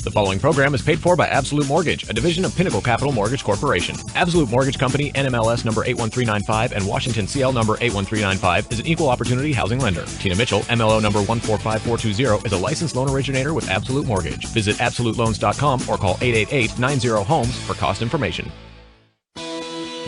The following program is paid for by Absolute Mortgage, a division of Pinnacle Capital Mortgage Corporation. Absolute Mortgage Company, NMLS number 81395 and Washington CL number 81395 is an equal opportunity housing lender. Tina Mitchell, MLO number 145420, is a licensed loan originator with Absolute Mortgage. Visit absoluteloans.com or call 888-90-HOMES for cost information.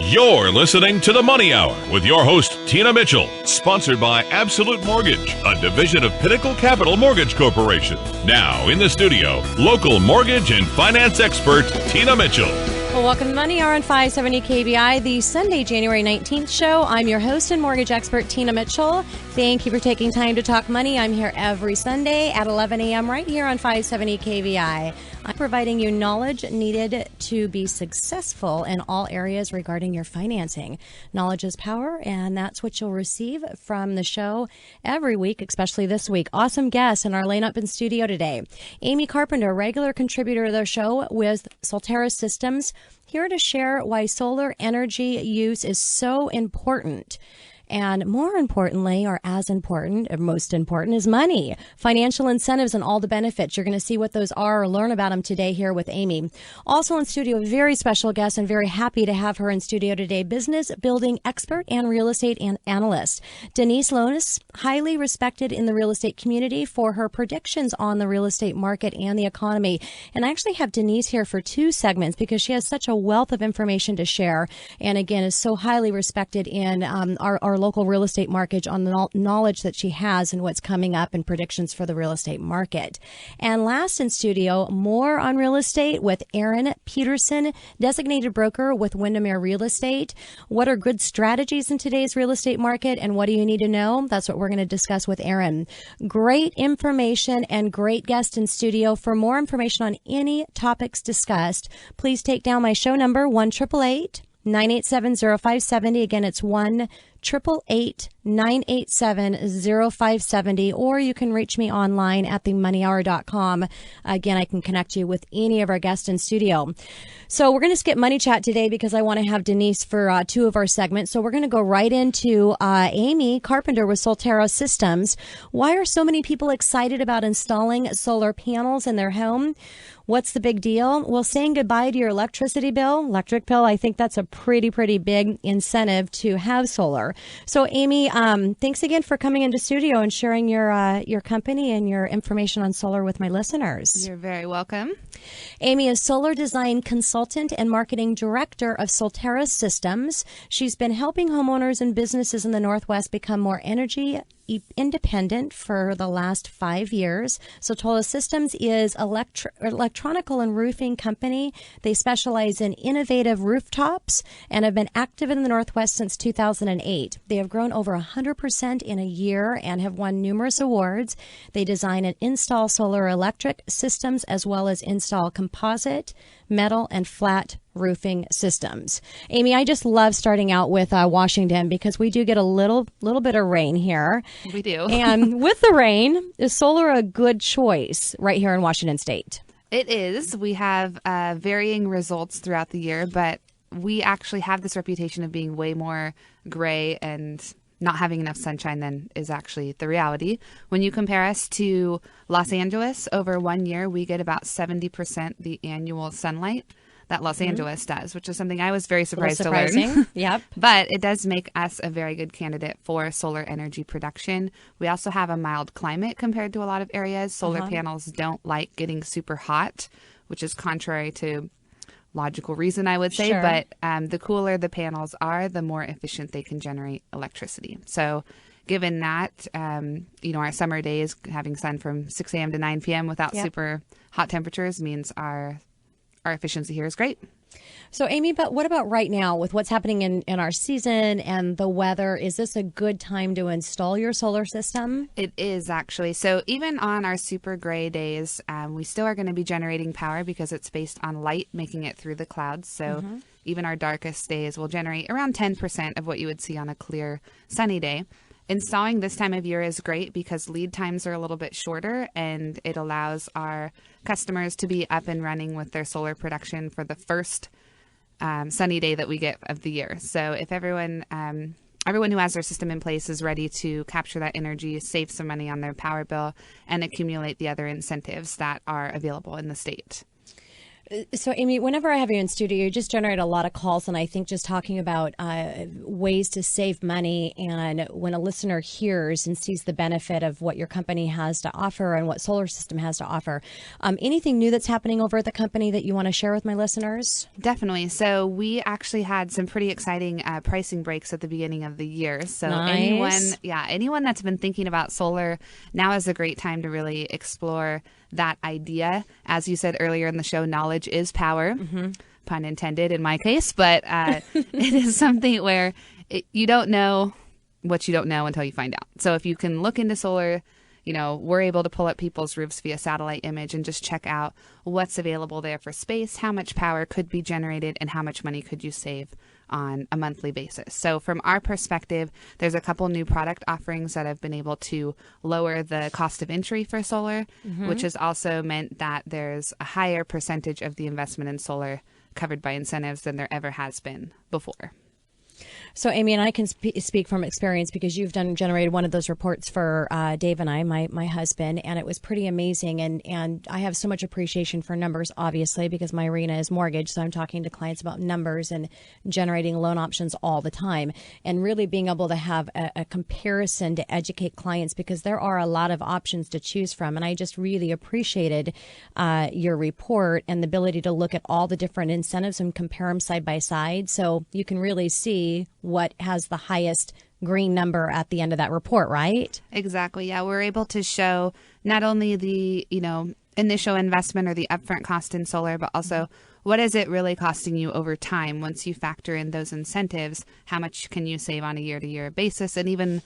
You're listening to The Money Hour with your host, Tina Mitchell, sponsored by Absolute Mortgage, a division of Pinnacle Capital Mortgage Corporation. Now, in the studio, local mortgage and finance expert, Tina Mitchell. Well, welcome to Money Hour on 570 KBI, the Sunday, January 19th show. I'm your host and mortgage expert, Tina Mitchell. Thank you for taking time to talk money. I'm here every Sunday at 11 a.m. right here on 570 KBI. I'm providing you knowledge needed to be successful in all areas regarding your financing. Knowledge is power, and that's what you'll receive from the show every week, especially this week. Awesome guests in our lineup in studio today. Aimee Carpenter, regular contributor to the show with Sol Terra Systems, here to share why solar energy use is so important. And more importantly, or as important, or most important, is money, financial incentives, and all the benefits. You're going to see what those are or learn about them today here with Aimee. Also in studio, a very special guest, and very happy to have her in studio today, business building expert and real estate analyst. Denise Lones, highly respected in the real estate community for her predictions on the real estate market and the economy. And I actually have Denise here for two segments because she has such a wealth of information to share. And again, is so highly respected in our local real estate market on the knowledge that she has and what's coming up and predictions for the real estate market. And last in studio, more on real estate with Aaron Peterson, designated broker with Windermere Real Estate. What are good strategies in today's real estate market, and what do you need to know? That's what we're going to discuss with Aaron. Great information and great guest in studio. For more information on any topics discussed, please take down my show number, 1-888-987-0570. Again, it's 1-888-987-0570, or you can reach me online at themoneyhour.com. Again, I can connect you with any of our guests in studio. So we're going to skip Money Chat today because I want to have Denise for two of our segments. So we're going to go right into Aimee Carpenter with Sol Terra Systems. Why are so many people excited about installing solar panels in their home? What's the big deal? Well, saying goodbye to your electric bill, I think that's a pretty big incentive to have solar. So, Aimee, thanks again for coming into studio and sharing your company and your information on solar with my listeners. You're very welcome. Aimee is solar design consultant and marketing director of Sol Terra Systems. She's been helping homeowners and businesses in the Northwest become more energy independent for the last 5 years. Sol Terra Systems is electronical and roofing company. They specialize in innovative rooftops and have been active in the Northwest since 2008. They have grown over 100% in a year and have won numerous awards. They design and install solar electric systems as well as install composite, metal, and flat roofing systems. Aimee, I just love starting out with Washington because we do get a little bit of rain here. We do. And with the rain, is solar a good choice right here in Washington State? It is. We have varying results throughout the year, but we actually have this reputation of being way more gray and not having enough sunshine than is actually the reality. When you compare us to Los Angeles, over 1 year, we get about 70% the annual sunlight that Los Angeles does, which is something I was very surprised to learn. Yep. But it does make us a very good candidate for solar energy production. We also have a mild climate compared to a lot of areas. Solar panels don't like getting super hot, which is contrary to logical reason, I would say. Sure. But the cooler the panels are, the more efficient they can generate electricity. So given that, our summer days, having sun from 6 a.m. to 9 p.m. without super hot temperatures means our efficiency here is great. So, Aimee, but what about right now with what's happening in our season and the weather? Is this a good time to install your solar system? It is, actually. So even on our super gray days, we still are going to be generating power because it's based on light making it through the clouds. So even our darkest days will generate around 10% of what you would see on a clear, sunny day. Installing this time of year is great because lead times are a little bit shorter, and it allows our customers to be up and running with their solar production for the first sunny day that we get of the year. So if everyone everyone who has their system in place is ready to capture that energy, save some money on their power bill, and accumulate the other incentives that are available in the state. So, Aimee, whenever I have you in studio, you just generate a lot of calls, and I think just talking about ways to save money, and when a listener hears and sees the benefit of what your company has to offer and what Solar System has to offer, anything new that's happening over at the company that you want to share with my listeners? Definitely. So we actually had some pretty exciting pricing breaks at the beginning of the year. So nice. anyone that's been thinking about solar, now is a great time to really explore that idea. As you said earlier in the show, knowledge is power, pun intended in my case, but it is something where you don't know what you don't know until you find out. So if you can look into solar, we're able to pull up people's roofs via satellite image and just check out what's available there for space, how much power could be generated, and how much money could you save on a monthly basis. So from our perspective, there's a couple new product offerings that have been able to lower the cost of entry for solar, which has also meant that there's a higher percentage of the investment in solar covered by incentives than there ever has been before. So, Aimee, and I can speak from experience because you've generated one of those reports for Dave and I, my husband, and it was pretty amazing. And I have so much appreciation for numbers, obviously, because my arena is mortgage. So I'm talking to clients about numbers and generating loan options all the time, and really being able to have a comparison to educate clients, because there are a lot of options to choose from. And I just really appreciated your report and the ability to look at all the different incentives and compare them side by side. So you can really see what has the highest green number at the end of that report, right? Exactly. Yeah, we're able to show not only the, initial investment or the upfront cost in solar, but also what is it really costing you over time once you factor in those incentives, how much can you save on a year-to-year basis, and even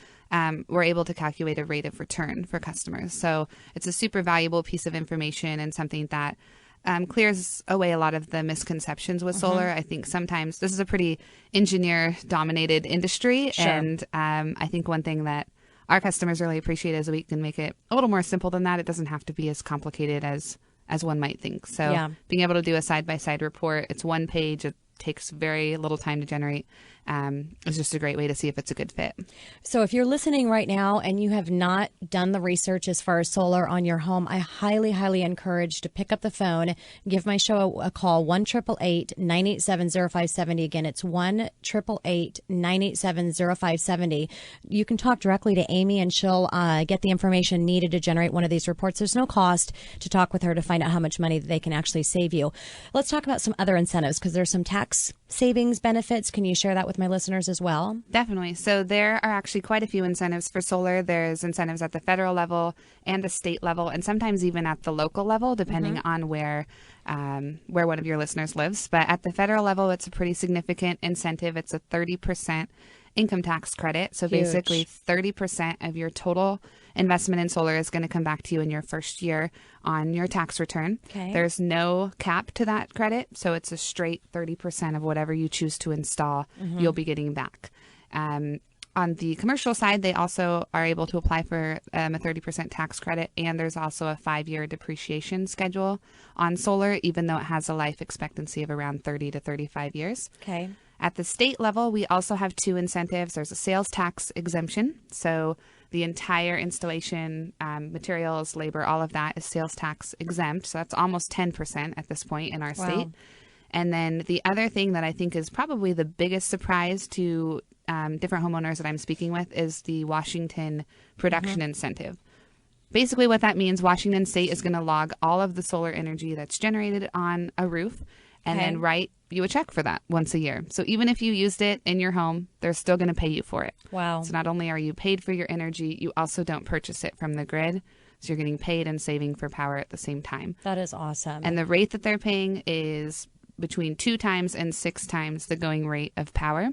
we're able to calculate a rate of return for customers. So it's a super valuable piece of information and something that clears away a lot of the misconceptions with solar. I think sometimes this is a pretty engineer-dominated industry, and I think one thing that our customers really appreciate is we can make it a little more simple than that. It doesn't have to be as complicated as one might think. So being able to do a side-by-side report, it's one page, it takes very little time to generate. It's just a great way to see if it's a good fit. So if you're listening right now and you have not done the research as far as solar on your home, I highly, highly encourage to pick up the phone, give my show a call, 1-888-987-0570. Again, it's 1-888-987-0570. You can talk directly to Aimee, and she'll get the information needed to generate one of these reports. There's no cost to talk with her to find out how much money they can actually save you. Let's talk about some other incentives, because there's some tax savings benefits. Can you share that with my listeners as well? Definitely. So there are actually quite a few incentives for solar. There's incentives at the federal level and the state level, and sometimes even at the local level, depending on where one of your listeners lives. But at the federal level, it's a pretty significant incentive. It's a 30% income tax credit. So basically 30% of your total investment in solar is going to come back to you in your first year on your tax return. Okay. There's no cap to that credit, so it's a straight 30% of whatever you choose to install, you'll be getting back. On the commercial side, they also are able to apply for a 30% tax credit, and there's also a 5-year depreciation schedule on solar, even though it has a life expectancy of around 30 to 35 years. Okay. At the state level, we also have two incentives. There's a sales tax exemption. So the entire installation, materials, labor, all of that is sales tax exempt. So that's almost 10% at this point in our state. And then the other thing that I think is probably the biggest surprise to different homeowners that I'm speaking with is the Washington production incentive. Basically what that means, Washington State is going to log all of the solar energy that's generated on a roof and then write you a check for that once a year. So even if you used it in your home, they're still going to pay you for it. Wow. So not only are you paid for your energy, you also don't purchase it from the grid. So you're getting paid and saving for power at the same time. That is awesome. And the rate that they're paying is between 2 times and 6 times the going rate of power.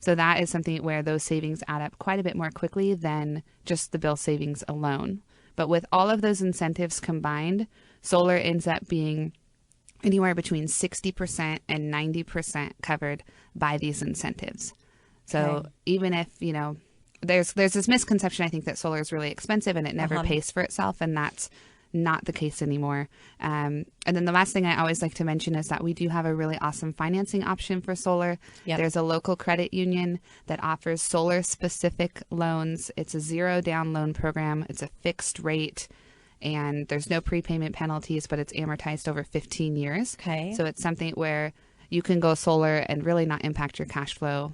So that is something where those savings add up quite a bit more quickly than just the bill savings alone. But with all of those incentives combined, solar ends up being anywhere between 60% and 90% covered by these incentives. So even if, there's this misconception, I think, that solar is really expensive and it never pays for itself. And that's not the case anymore. And then the last thing I always like to mention is that we do have a really awesome financing option for solar. Yep. There's a local credit union that offers solar-specific loans. It's a zero-down loan program. It's a fixed rate, and there's no prepayment penalties, but it's amortized over 15 years. Okay. So it's something where you can go solar and really not impact your cash flow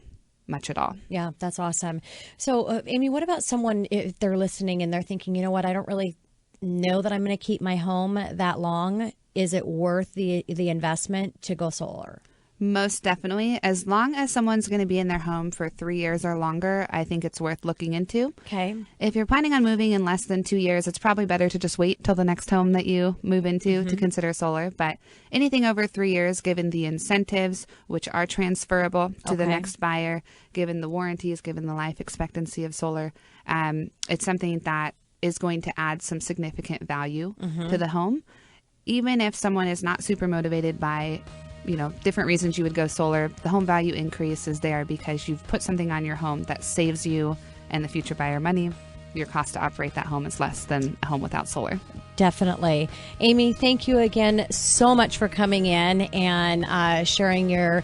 much at all. Yeah, that's awesome. So, Aimee, what about someone, if they're listening and they're thinking, you know what, I don't really know that I'm going to keep my home that long. Is it worth the investment to go solar? Most definitely. As long as someone's going to be in their home for 3 years or longer, I think it's worth looking into. Okay. If you're planning on moving in less than 2 years, it's probably better to just wait till the next home that you move into to consider solar. But anything over 3 years, given the incentives, which are transferable to the next buyer, given the warranties, given the life expectancy of solar, it's something that is going to add some significant value to the home. Even if someone is not super motivated by different reasons you would go solar, the home value increase is there because you've put something on your home that saves you and the future buyer money. Your cost to operate that home is less than a home without solar. Definitely. Aimee, thank you again so much for coming in and sharing your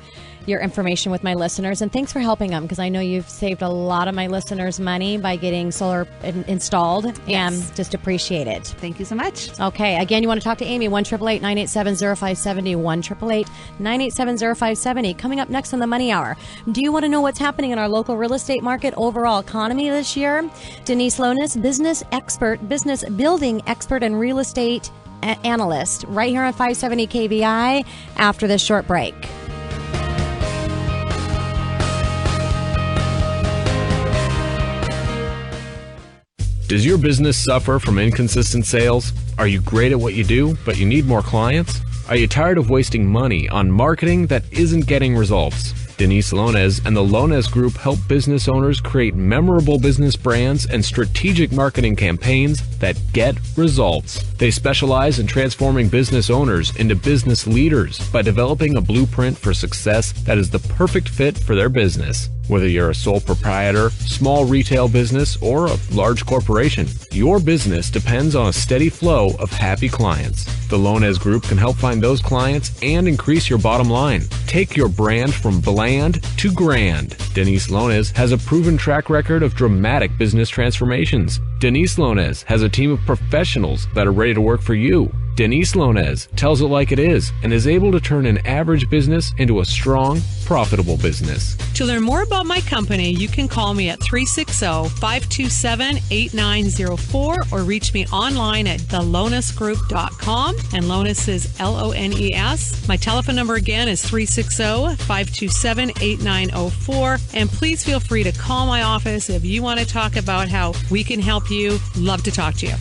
information with my listeners. And thanks for helping them, because I know you've saved a lot of my listeners money by getting solar installed. Yes. And just appreciate it. Thank you so much. Okay. Again, you want to talk to Aimee, 1-888-987-0570, 1-888-987-0570. Coming up next on the Money Hour. Do you want to know what's happening in our local real estate market, overall economy this year? Denise Lones, business building expert and real estate analyst, right here on 570 KBI after this short break. Does your business suffer from inconsistent sales? Are you great at what you do, but you need more clients? Are you tired of wasting money on marketing that isn't getting results? Denise Lones and the Lones Group help business owners create memorable business brands and strategic marketing campaigns that get results. They specialize in transforming business owners into business leaders by developing a blueprint for success that is the perfect fit for their business. Whether you're a sole proprietor, small retail business, or a large corporation, your business depends on a steady flow of happy clients. The Lones Group can help find those clients and increase your bottom line. Take your brand from bland to grand. Denise Lones has a proven track record of dramatic business transformations. Denise Lones has a team of professionals that are ready to work for you. Denise Lones tells it like it is and is able to turn an average business into a strong, profitable business. To learn more about my company, you can call me at 360-527-8904 or reach me online at thelonesgroup.com, and Lones is Lones. My telephone number again is 360-527-8904, and please feel free to call my office if you want to talk about how we can help you. Love to talk to you.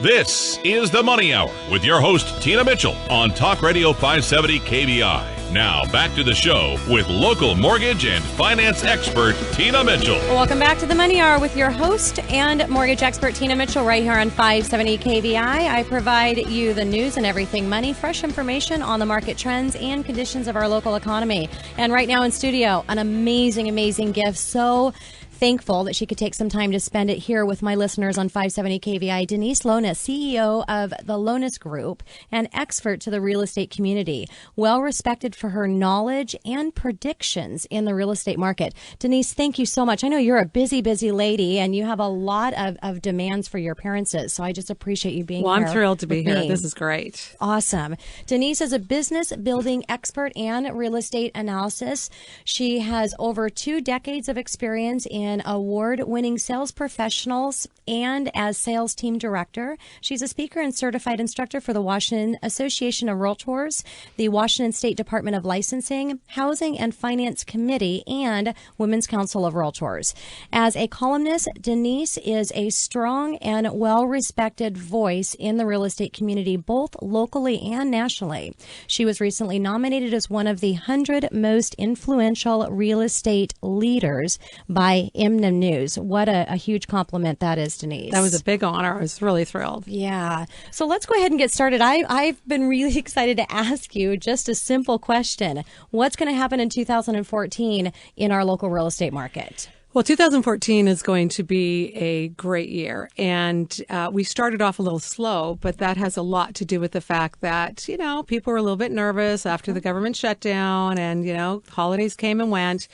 This is the Money Hour with your host, Tina Mitchell, on Talk Radio 570 KBI. Now, back to the show with local mortgage and finance expert, Tina Mitchell. Welcome back to the Money Hour with your host and mortgage expert, Tina Mitchell, right here on 570 KBI. I provide you the news and everything money, fresh information on the market trends and conditions of our local economy. And right now in studio, an amazing, amazing gift. So thankful that she could take some time to spend it here with my listeners on 570 KVI. Denise Lones, CEO of the Lones Group and expert to the real estate community, well respected for her knowledge and predictions in the real estate market. Denise, thank you so much. I know you're a busy, busy lady and you have a lot of demands for your appearances, so I just appreciate you being here. Well, I'm thrilled to be here. Me. This is great. Awesome. Denise is a business building expert and real estate analysis. She has over 2 decades of experience in award-winning sales professionals and as sales team director. She's a speaker and certified instructor for the Washington Association of Realtors, the Washington State Department of Licensing, Housing and Finance Committee, and Women's Council of Realtors. As a columnist, Denise is a strong and well-respected voice in the real estate community, both locally and nationally. She was recently nominated as one of the 100 most influential real estate leaders by Eminem News. What a huge compliment that is, Denise. That was a big honor. I was really thrilled. Yeah. So let's go ahead and get started. I've been really excited to ask you just a simple question. What's going to happen in 2014 in our local real estate market? Well, 2014 is going to be a great year. And we started off a little slow, but that has a lot to do with the fact that, people were a little bit nervous after the government shutdown and, holidays came and went.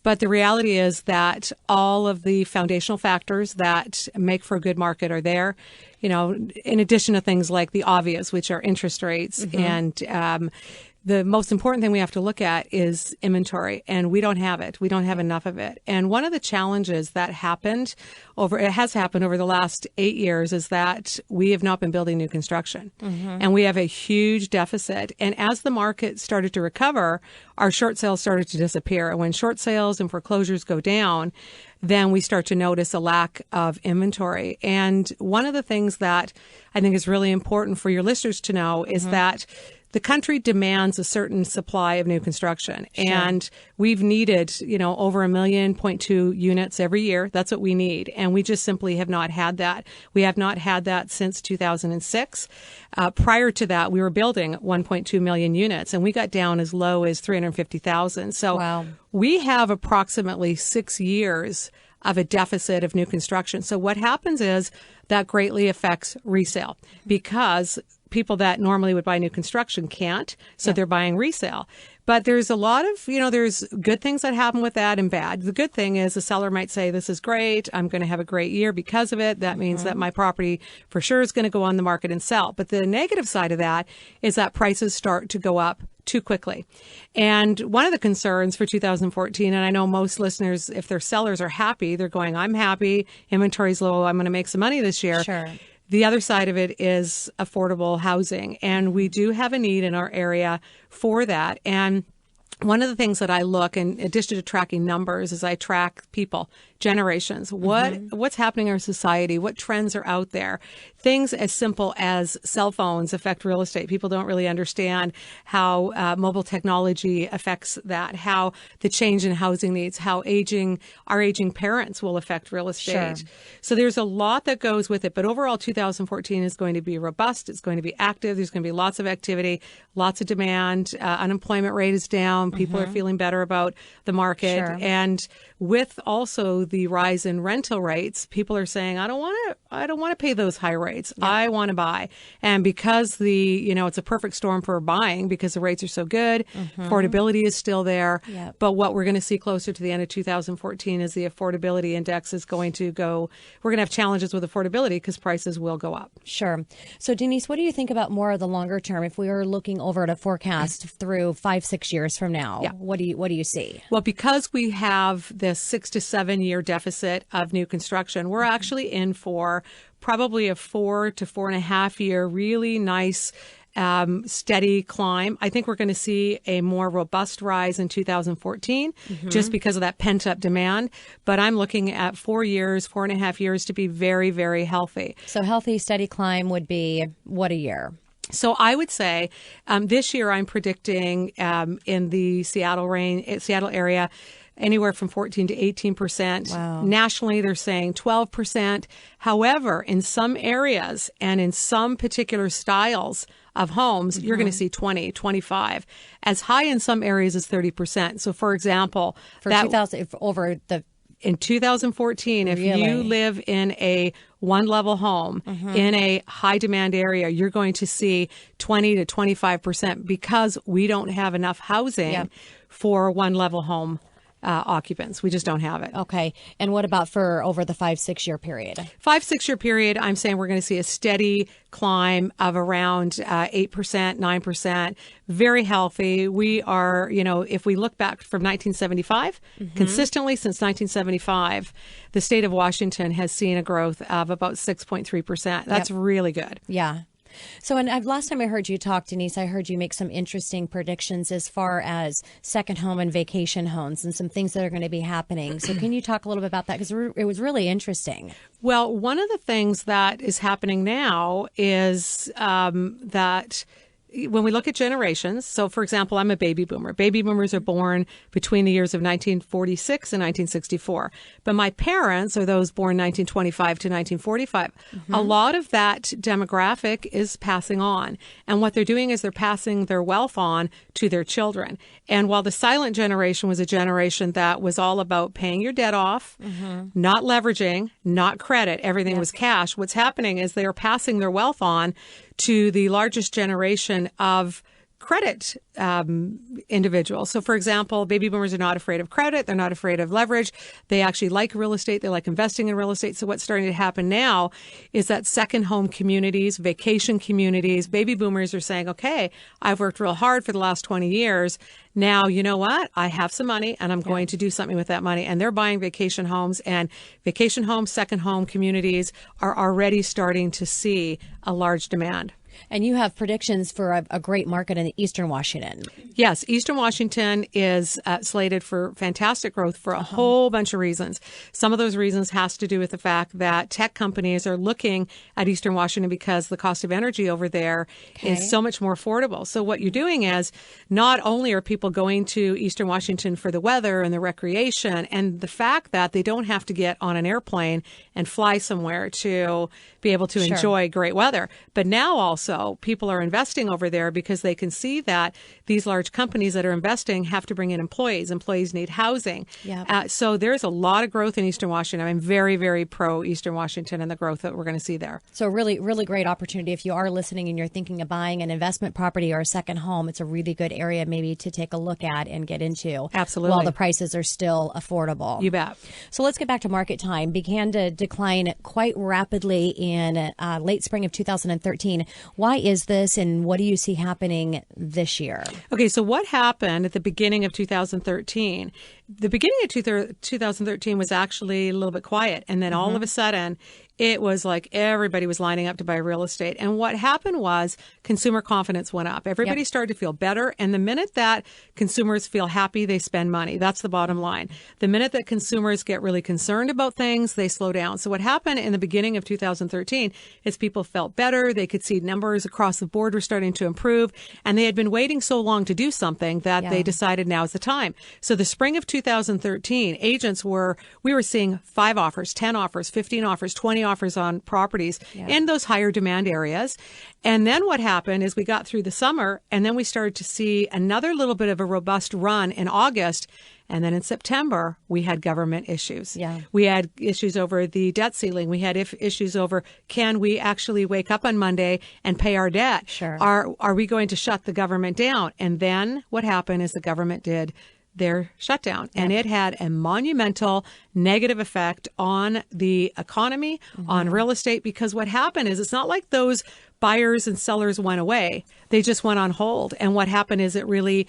But the reality is that all of the foundational factors that make for a good market are there, in addition to things like the obvious, which are interest rates. And the most important thing we have to look at is inventory, and we don't have it. We don't have enough of it. And one of the challenges that has happened over the last 8 years is that we have not been building new construction. And we have a huge deficit. And as the market started to recover, our short sales started to disappear. And when short sales and foreclosures go down, then we start to notice a lack of inventory. And one of the things that I think is really important for your listeners to know is that the country demands a certain supply of new construction. Sure. And we've needed, over 1.2 million units every year. That's what we need. And we just simply have not had that. We have not had that since 2006. Prior to that, we were building 1.2 million units, and we got down as low as 350,000. So we have approximately 6 years of a deficit of new construction. So what happens is that greatly affects resale because people that normally would buy new construction can't, so they're buying resale. But there's a lot of, there's good things that happen with that and bad. The good thing is the seller might say, this is great. I'm going to have a great year because of it. That means that my property for sure is going to go on the market and sell. But the negative side of that is that prices start to go up too quickly. And one of the concerns for 2014, and I know most listeners, if they're sellers, are happy. They're going, I'm happy. Inventory's low. I'm going to make some money this year. Sure. The other side of it is affordable housing, and we do have a need in our area for that. And one of the things that I look, in addition to tracking numbers, is I track people, generations. What's happening in our society? What trends are out there? Things as simple as cell phones affect real estate. People don't really understand how mobile technology affects that, how the change in housing needs, how our aging parents will affect real estate. Sure. So there's a lot that goes with it. But overall, 2014 is going to be robust. It's going to be active. There's going to be lots of activity, lots of demand. Unemployment rate is down. People are feeling better about the market. Sure. And with also the rise in rental rates, people are saying, I don't want to pay those high rates. Yep. I want to buy. And because it's a perfect storm for buying because the rates are so good, affordability is still there. Yep. But what we're going to see closer to the end of 2014 is the affordability index is going to go, we're going to have challenges with affordability because prices will go up. Sure. So Denise, what do you think about more of the longer term? If we were looking over at a forecast through 5-6 years from now, what do you see? Well, because we have this 6 to 7 year deficit of new construction, we're actually in for probably a 4 to 4.5 year really nice steady climb. I think we're going to see a more robust rise in 2014 just because of that pent up demand. But I'm looking at 4.5 years to be very, very healthy. So healthy, steady climb would be what a year? So I would say this year I'm predicting in the Seattle area anywhere from 14 to 18%. Wow. Nationally, they're saying 12%. However, in some areas and in some particular styles of homes, you're going to see 20, 25. As high in some areas as 30%. So, for example, in 2014, if you live in a one-level home in a high-demand area, you're going to see 20 to 25% because we don't have enough housing for one-level home occupants. We just don't have it. Okay. And what about for over the 5-6 year period? 5-6 year period, I'm saying we're going to see a steady climb of around 8%, 9%, very healthy. We are, if we look back from 1975, consistently since 1975, the state of Washington has seen a growth of about 6.3%. That's really good. Yeah. So, and last time I heard you talk, Denise, I heard you make some interesting predictions as far as second home and vacation homes and some things that are going to be happening. So can you talk a little bit about that? Because it was really interesting. Well, one of the things that is happening now is that when we look at generations, so for example, I'm a baby boomer. Baby boomers are born between the years of 1946 and 1964. But my parents are those born 1925 to 1945. A lot of that demographic is passing on. And what they're doing is they're passing their wealth on to their children. And while the silent generation was a generation that was all about paying your debt off, not leveraging, not credit, everything was cash, what's happening is they are passing their wealth on to the largest generation of credit individuals. So, for example, baby boomers are not afraid of credit. They're not afraid of leverage. They actually like real estate. They like investing in real estate. So what's starting to happen now is that second home communities, vacation communities, baby boomers are saying, okay, I've worked real hard for the last 20 years. Now, you know what? I have some money and I'm going to do something with that money. And they're buying vacation homes, and vacation homes, second home communities are already starting to see a large demand. And you have predictions for a great market in Eastern Washington. Yes, Eastern Washington is slated for fantastic growth for a whole bunch of reasons. Some of those reasons has to do with the fact that tech companies are looking at Eastern Washington because the cost of energy over there is so much more affordable. So what you're doing is not only are people going to Eastern Washington for the weather and the recreation and the fact that they don't have to get on an airplane and fly somewhere to be able to enjoy great weather, but now also people are investing over there because they can see that these large companies that are investing have to bring in employees. Employees need housing. So there's a lot of growth in Eastern Washington. I'm very, very pro Eastern Washington and the growth that we're going to see there. So really, really great opportunity. If you are listening and you're thinking of buying an investment property or a second home, it's a really good area maybe to take a look at and get into. Absolutely. While the prices are still affordable. You bet. So let's get back to market time. Began to decline quite rapidly in late spring of 2013. Why is this, and what do you see happening this year? Okay, so what happened at the beginning of 2013? The beginning of 2013 was actually a little bit quiet, and then all of a sudden, it was like everybody was lining up to buy real estate. And what happened was consumer confidence went up. Everybody started to feel better. And the minute that consumers feel happy, they spend money. That's the bottom line. The minute that consumers get really concerned about things, they slow down. So what happened in the beginning of 2013 is people felt better. They could see numbers across the board were starting to improve. And they had been waiting so long to do something that they decided now is the time. So the spring of 2013, we were seeing 5 offers, 10 offers, 15 offers, 20 offers on properties in those higher demand areas. And then what happened is we got through the summer, and then we started to see another little bit of a robust run in August. And then in September, we had government issues. We had issues over the debt ceiling. We had issues over, can we actually wake up on Monday and pay our debt? Are we going to shut the government down? And then what happened is the government did their shutdown, and it had a monumental negative effect on the economy, on real estate, because what happened is it's not like those buyers and sellers went away. They just went on hold. And what happened is it really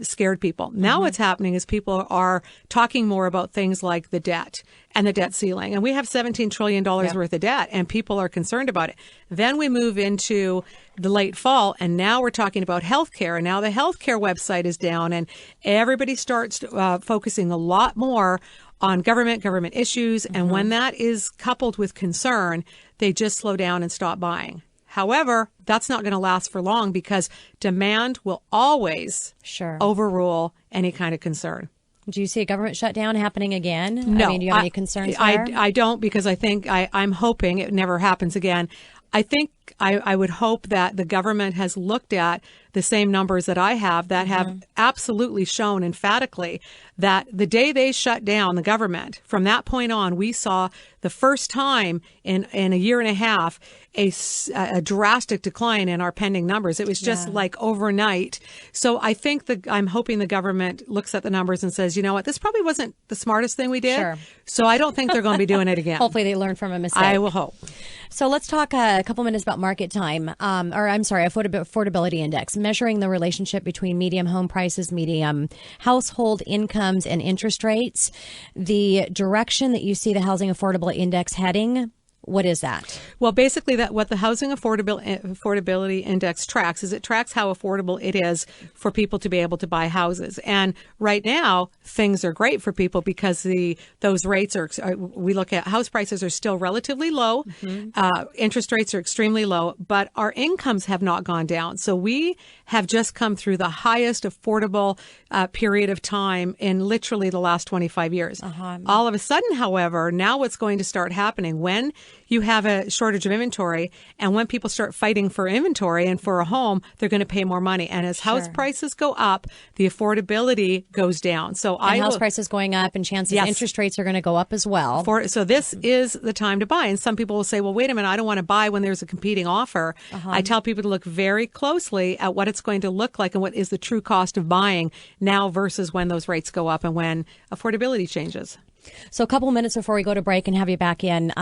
scared people. Now what's happening is people are talking more about things like the debt and the debt ceiling. And we have $17 trillion worth of debt, and people are concerned about it. Then we move into the late fall, and now we're talking about healthcare. And now the healthcare website is down, and everybody starts focusing a lot more on government issues. And when that is coupled with concern, they just slow down and stop buying. However, that's not going to last for long because demand will always overrule any kind of concern. Do you see a government shutdown happening again? No. I mean, do you have any concerns there? I don't, because I think I'm hoping it never happens again. I think I would hope that the government has looked at the same numbers that I have that have absolutely shown emphatically that the day they shut down the government, from that point on, we saw the first time in a year and a half a drastic decline in our pending numbers. It was just like overnight. So I think I'm hoping the government looks at the numbers and says, you know what, this probably wasn't the smartest thing we did. So I don't think they're going to be doing it again. Hopefully they learn from a mistake. I will hope. So let's talk a couple minutes about market time, affordability index, measuring the relationship between median home prices, median household incomes, and interest rates. The direction that you see the housing affordable index heading What is that? Well, basically, that what the Housing Affordability Index tracks is it tracks how affordable it is for people to be able to buy houses. And right now, things are great for people because those rates we look at house prices are still relatively low. Interest rates are extremely low, but our incomes have not gone down. So we have just come through the highest affordable period of time in literally the last 25 years. All of a sudden, however, now what's going to start happening when you have a shortage of inventory and when people start fighting for inventory and for a home, they're going to pay more money. And as house prices go up, the affordability goes down. So house prices going up and chances interest rates are going to go up as well. So this is the time to buy. And some people will say, well, wait a minute, I don't want to buy when there's a competing offer. I tell people to look very closely at what it's going to look like and what is the true cost of buying now versus when those rates go up and when affordability changes. So a couple of minutes before we go to break and have you back in,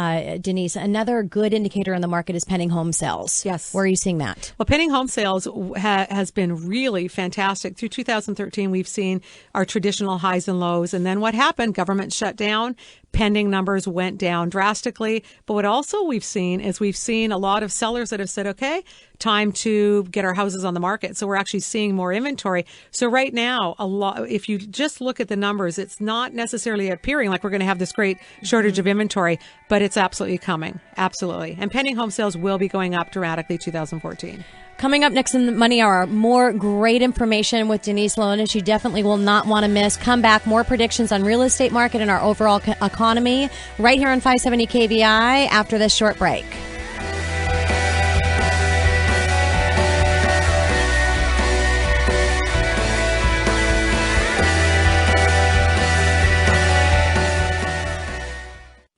Denise, another good indicator in the market is pending home sales. Yes. Where are you seeing that? Well, pending home sales has been really fantastic. Through 2013, we've seen our traditional highs and lows. And then what happened? Government shut down. Pending numbers went down drastically. But what also we've seen is a lot of sellers that have said, okay, time to get our houses on the market. So we're actually seeing more inventory. So right now, if you just look at the numbers, it's not necessarily appearing like we're going to have this great shortage of inventory, but it's absolutely coming. Absolutely. And pending home sales will be going up dramatically 2014. Coming up next in the Money Hour, more great information with Denise Lones. You definitely will not want to miss. Come back, more predictions on real estate market and our overall economy right here on 570 KBI after this short break.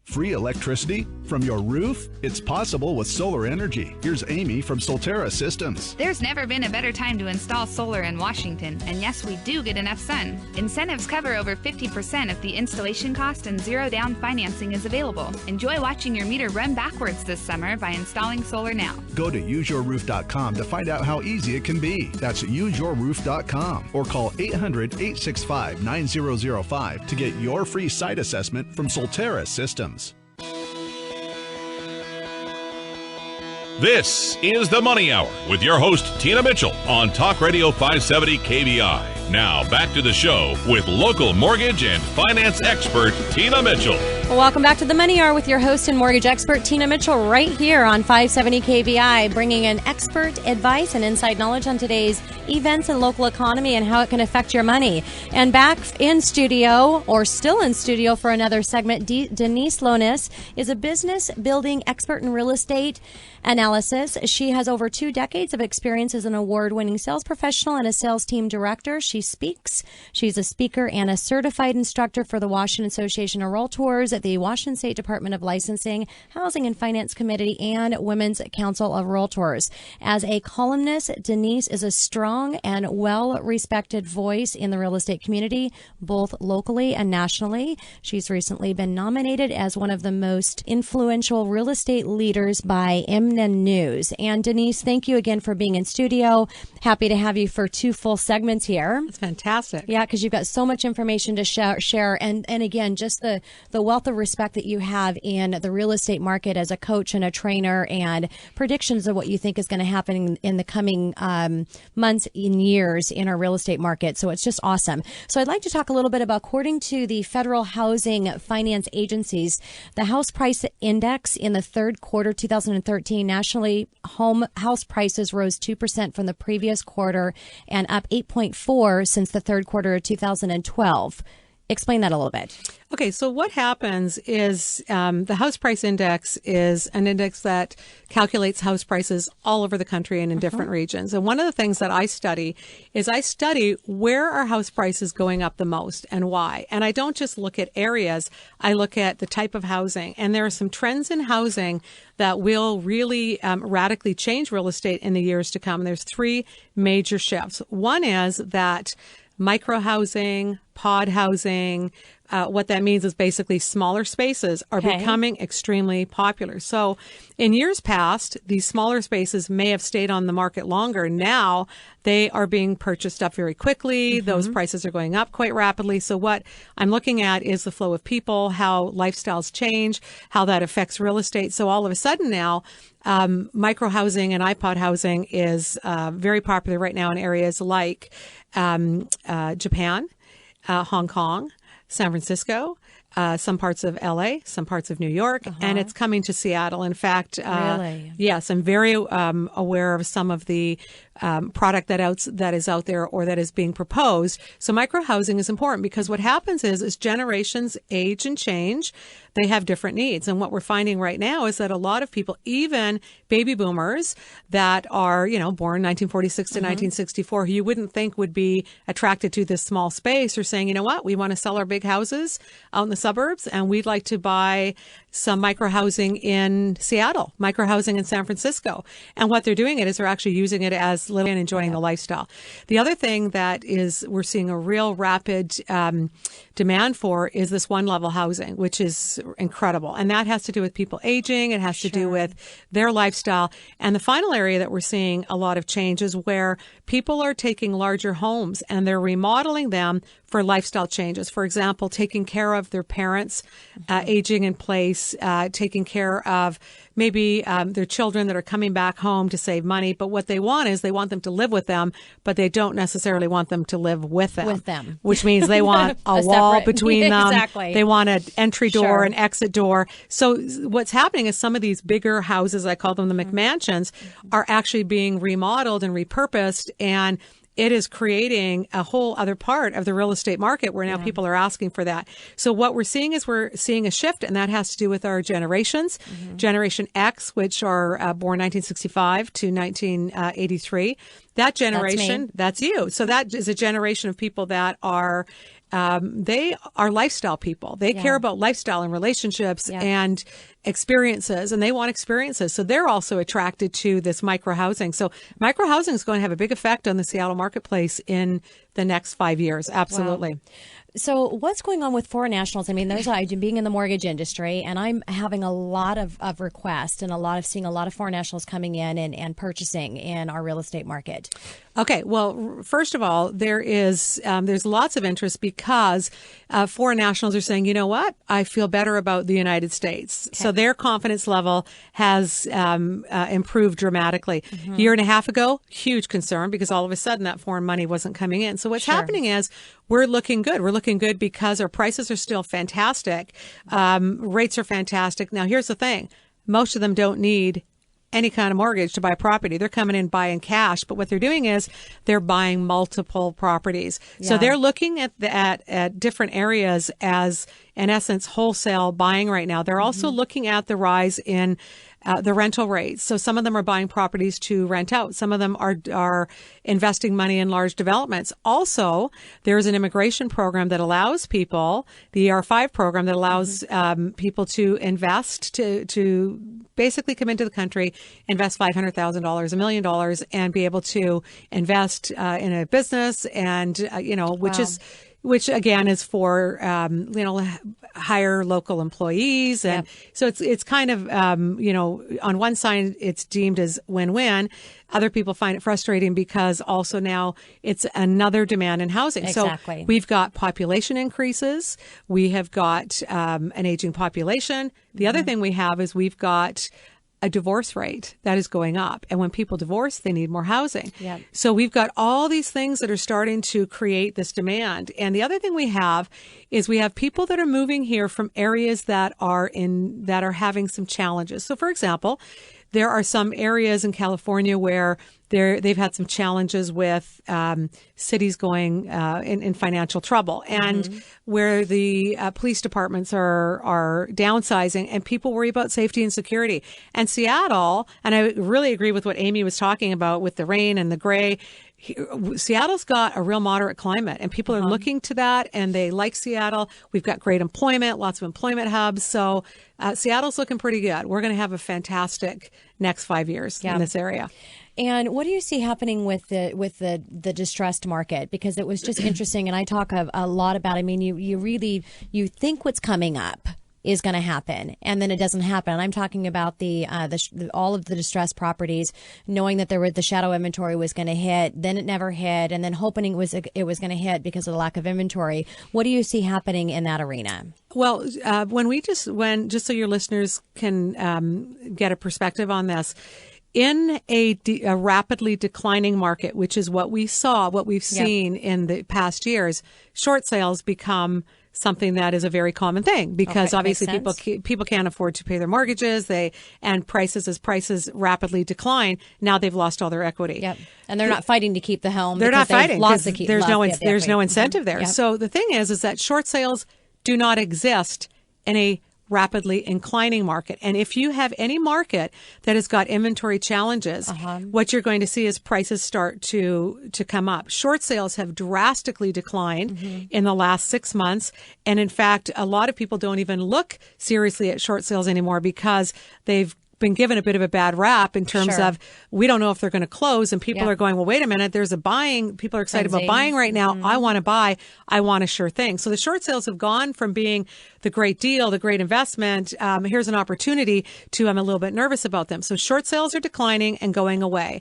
Free electricity from your roof? It's possible with solar energy. Here's Aimee from Sol Terra Systems. There's never been a better time to install solar in Washington, and yes, we do get enough sun. Incentives cover over 50% of the installation cost and zero down financing is available. Enjoy watching your meter run backwards this summer by installing solar now. Go to useyourroof.com to find out how easy it can be. That's useyourroof.com or call 800-865-9005 to get your free site assessment from Sol Terra Systems. This is the Money Hour with your host, Tina Mitchell, on Talk Radio 570 KBI. Now, back to the show with local mortgage and finance expert, Tina Mitchell. Well, welcome back to the Money Hour with your host and mortgage expert, Tina Mitchell, right here on 570 KBI, bringing in expert advice and inside knowledge on today's events and local economy and how it can affect your money. And back in studio, or still in studio for another segment, Denise Lones is a business building expert in real estate analysis. She has over 2 decades of experience as an award-winning sales professional and a sales team director. She speaks. She's a speaker and a certified instructor for the Washington Association of Realtors, at the Washington State Department of Licensing, Housing and Finance Committee, and Women's Council of Realtors. As a columnist, Denise is a strong and well-respected voice in the real estate community, both locally and nationally. She's recently been nominated as one of the most influential real estate leaders by MN News. And Denise, thank you again for being in studio. Happy to have you for 2 full segments here. That's fantastic. Yeah, because you've got so much information to share. And again, just the wealth of respect that you have in the real estate market as a coach and a trainer, and predictions of what you think is going to happen in the coming months and years in our real estate market. So it's just awesome. So I'd like to talk a little bit about, according to the Federal Housing Finance Agencies, the house price index in the third quarter 2013, nationally, house prices rose 2% from the previous quarter and up 8.4% since the third quarter of 2012. Explain that a little bit. Okay, so what happens is the house price index is an index that calculates house prices all over the country and in different regions. And one of the things that I study is where are house prices going up the most and why. And I don't just look at areas, I look at the type of housing. And there are some trends in housing that will really radically change real estate in the years to come. There's 3 major shifts. One is that micro housing, pod housing, what that means is basically smaller spaces are becoming extremely popular. So in years past, these smaller spaces may have stayed on the market longer. Now they are being purchased up very quickly. Those prices are going up quite rapidly. So what I'm looking at is the flow of people, how lifestyles change, how that affects real estate. So all of a sudden now, micro housing and iPod housing is very popular right now in areas like Japan, Hong Kong, San Francisco, some parts of LA, some parts of New York, and it's coming to Seattle. In fact, Really? yes, I'm very aware of some of the product that is out there or that is being proposed. So micro housing is important because what happens is as generations age and change, they have different needs. And what we're finding right now is that a lot of people, even baby boomers that are, born 1946 to 1964, who you wouldn't think would be attracted to this small space, are saying, you know what, we want to sell our big houses out in the suburbs and we'd like to buy some micro housing in Seattle, micro housing in San Francisco. And what they're doing is they're actually using it as living and enjoying the lifestyle. The other thing that is we're seeing a real rapid demand for is this one level housing, which is incredible. And that has to do with people aging. It has to do with their lifestyle. And the final area that we're seeing a lot of change is where people are taking larger homes and they're remodeling them for lifestyle changes. For example, taking care of their parents aging in place, taking care of maybe their children that are coming back home to save money. But what they want is they want them to live with them, but they don't necessarily want them to live with them. Which means they want a wall between them. Exactly. They want an entry door, an exit door. So what's happening is some of these bigger houses, I call them the McMansions, are actually being remodeled and repurposed, and it is creating a whole other part of the real estate market where now people are asking for that. So what we're seeing is we're seeing a shift, and that has to do with our generations. Generation X, which are born 1965 to 1983. That generation, that's you. So that is a generation of people that are they are lifestyle people. They care about lifestyle and relationships and experiences, and they want experiences. So they're also attracted to this micro housing. So micro housing is going to have a big effect on the Seattle marketplace in the next 5 years. Absolutely. Wow. So what's going on with foreign nationals? I mean, being in the mortgage industry, and I'm having a lot of requests and seeing a lot of foreign nationals coming in and purchasing in our real estate market. Okay. Well, first of all, there's lots of interest because foreign nationals are saying, you know what, I feel better about the United States. Okay. So their confidence level has improved dramatically. A year and a half ago, huge concern because all of a sudden that foreign money wasn't coming in. So what's happening is we're looking good. We're looking good because our prices are still fantastic. Rates are fantastic. Now, here's the thing. Most of them don't need any kind of mortgage to buy a property. They're coming in buying cash, but what they're doing is they're buying multiple properties. Yeah. So they're looking at different areas as, in essence, wholesale buying right now. They're also looking at the rise in the rental rates. So some of them are buying properties to rent out. Some of them are investing money in large developments. Also, there's an immigration program that allows people, the ER5 program that allows people to invest, to basically come into the country, invest $500,000, $1 million, and be able to invest in a business, and which again is for hire local employees, and so it's kind of on one side it's deemed as win-win. Other people find it frustrating because also now it's another demand in housing. Exactly. So we've got population increases, we have got an aging population. The other thing we have is we've got a divorce rate that is going up. And when people divorce, they need more housing. Yep. So we've got all these things that are starting to create this demand. And the other thing we have is we have people that are moving here from areas that are having some challenges. So for example, there are some areas in California where they've had some challenges with cities going in financial trouble, and where the police departments are downsizing, and people worry about safety and security. And Seattle, and I really agree with what Aimee was talking about with the rain and the gray. Seattle's got a real moderate climate, and people are looking to that, and they like Seattle. We've got great employment, lots of employment hubs. So Seattle's looking pretty good. We're going to have a fantastic next 5 years in this area. And what do you see happening with the distressed market? Because it was just interesting, and I talk a lot about. I mean, you think what's coming up is going to happen, and then it doesn't happen. And I'm talking about all of the distressed properties, knowing that the shadow inventory was going to hit, then it never hit, and then hoping it was going to hit because of the lack of inventory. What do you see happening in that arena? Well, just so your listeners can get a perspective on this. In a rapidly declining market, which is what we've seen in the past years, short sales become something that is a very common thing because obviously people can't afford to pay their mortgages. As prices rapidly decline, now they've lost all their equity. Yep. And they're not fighting to keep the home. They're not fighting. There's no incentive there. Yep. So the thing is that short sales do not exist in a rapidly inclining market. And if you have any market that has got inventory challenges, what you're going to see is prices start to come up. Short sales have drastically declined in the last 6 months. And in fact, a lot of people don't even look seriously at short sales anymore because they've been given a bit of a bad rap in terms of we don't know if they're going to close, and people are going, well, wait a minute, there's a buying. People are excited about buying right now. I want to buy. I want a sure thing. So the short sales have gone from being the great deal, the great investment. Here's an opportunity to I'm a little bit nervous about them. So short sales are declining and going away.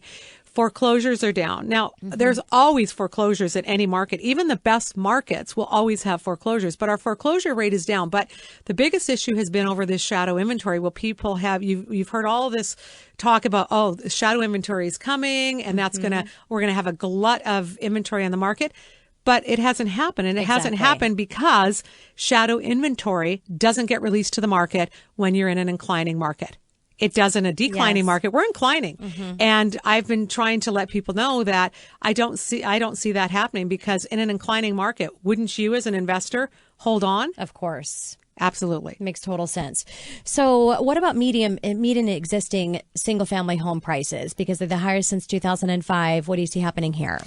Foreclosures are down. Now, there's always foreclosures at any market. Even the best markets will always have foreclosures, but our foreclosure rate is down. But the biggest issue has been over this shadow inventory. Well, people have, you've heard all of this talk about, the shadow inventory is coming and we're going to have a glut of inventory on the market. But it hasn't happened, and it hasn't happened because shadow inventory doesn't get released to the market when you're in an inclining market. It does in a declining market. We're inclining. And I've been trying to let people know that I don't see that happening because in an inclining market, wouldn't you as an investor hold on? Of course. Absolutely. Makes total sense. So what about median existing single family home prices? Because they're the highest since 2005. What do you see happening here?